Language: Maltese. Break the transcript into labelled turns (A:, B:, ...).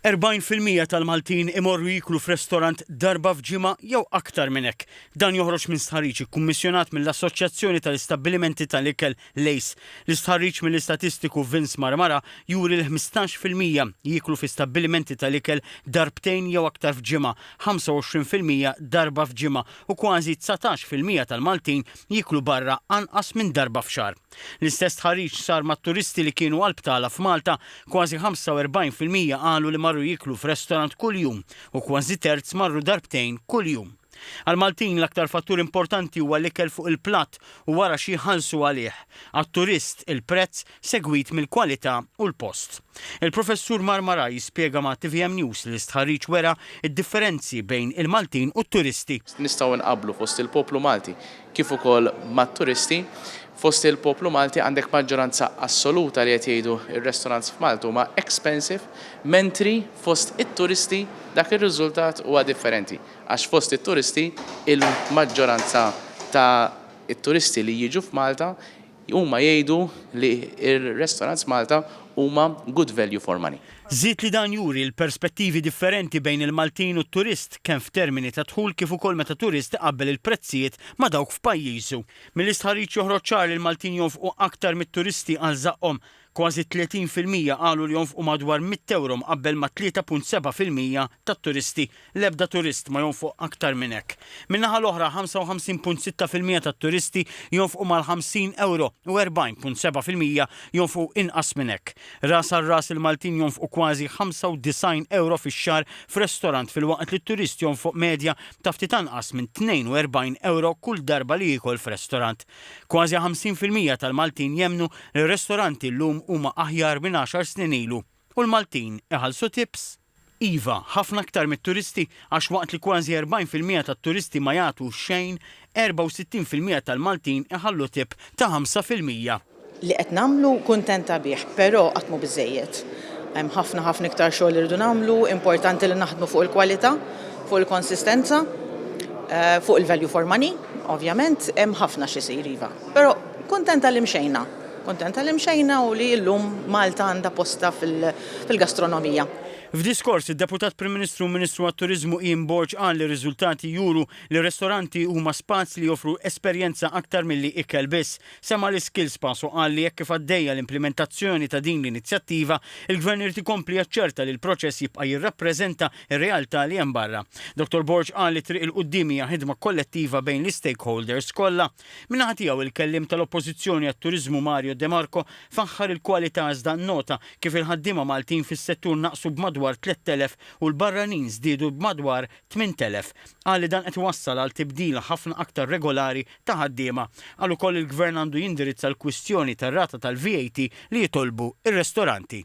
A: 40% tal-Maltin imorru jiklu f'restorant darba f'ġimgħa jew aktar minn hekk. Dan joħroġ minn stħarriġ ikkummissjonat mill-Assoċjazzjoni tal-Istabbilimenti tal-Ikel Lejs. L-istħarriġ mill-istatistiku Vince Marmara juri l-15% jiklu fi stabbilimenti tal-ikel darbtejn jew aktar f'ġimgħa, 25% darba f'ġimgħa u kważi 19% tal-Maltin jiklu barra anqas minn darba f'xahar. L-istess tħarriġ sar mat-turisti li kienu għall-btala f'Malta, kważi 45% qalu li marru jiklu f'restorant kuljum u kważi terz marru darbtejn kuljum. Għal-Maltin l-aktar fattur importanti huwa l-ikel fuq il-platt u wara xi jħallsu għalih. Għat-turist il-prezz segwit mill-kwalità u l-post. Il-professur Marmara jispjega ma' TVM News li stħarriġ wera id-differenzi bejn il-Maltin u t-turisti.
B: Nistgħu nqabblu fost il-poplu Malti kif ukoll mat-turisti. Fost il-poplu Malti għandek maġġoranza assoluta li qed jgħidu ir-restaurants f'Malta huma expensive, mentri fost it-turisti dak ir-riżultat huwa differenti. Għax fost it-turisti il-maġġoranza ta' it-turisti li jiġu f'Malta huma jgħidu li ir-restaurants Malta huma good value for money.
A: Żied li dan juri l-perspettivi differenti bejn il-Maltin u t-turist kemm f'termini ta' dħul kif ukoll meta turist iqabbel il-prezzijiet ma' dawk f'pajjiżu. Mill-istħarriġ joħroġ ċar li l-Maltin jonfqu aktar mit-turisti għal żaqhom. Kważi 30% qalu li jonfqu madwar 100 euro mqabbel ma' 3.7% tat-turisti. L-ebda turist ma jonfqu aktar minn hekk. Min-naħa l-oħra 55.6% tat-turisti jonfqu mal-50 euro u 40.7% jonfqu inqas minn hekk. Ras għal ras il-Maltin jonfqu kważi 95 euro fix-xahar f'restorant filwaqt li t-turist jonfqu medja ta' ftit anqas minn 42 euro kull darba li jiekol f'restorant. Kważi 50% tal-Maltin jemmnu li r-restoranti llum huma aħjar minn 10 snin ilu u l-Maltin iħallsu tips. Iva, ħafna aktar mit-turisti għax waqt li kważi 40% tat-turisti ma jagħtu xejn, 64% tal-Maltin iħallu tip ta' 5%.
C: Li qed nagħmlu kuntenta bih, però qatt mhu biżejjed. Hemm ħafna iktar xogħol li rridu nagħmlu, importanti li naħdmu fuq il-kwalità, fuq il-konsistenza, fuq il-value for money, ovvjament hemm ħafna xi jsir iva. Però kuntenta li mxejna. Kontenta li mxejna u li llum Malta għandha posta fil-gastronomija.
A: F'diskors id-Deputat Prim Ministru u Ministru għat-Turiżmu Ian Borg qal li riżultati juru li ristoranti huma spazji li joffru esperjenza aktar milli ikel biss. Sema li Skills Pass u qal li jekk kif għaddejja l-implementazzjoni ta' din l-inizjattiva, il-Gvern irid ikompli jaċċerta li l-proċess jibqa' jirrappreżenta r-realtà li hemm barra. Dr. Borg qal li triq il-quddiem hija ħidma kollettiva bejn l-stakeholders kollha. Min-naħa tiegħu il-kellim tal-Oppożizzjoni għat-Turiżmu Mario De Marco faħħar il-kwalità iżda nnota kif il-ħaddiema Maltin fis-settur naqsu b'madwar 3,000 u l-barranin żdiedu b'madwar 8,000. Qal li dan qed iwassal għal tibdila ħafna aktar regolari ta' ħaddiema. Qal ukoll il-Gvern għandu jindirizza l-kwistjoni tar-rata tal-VAT li jitolbu ir-restoranti.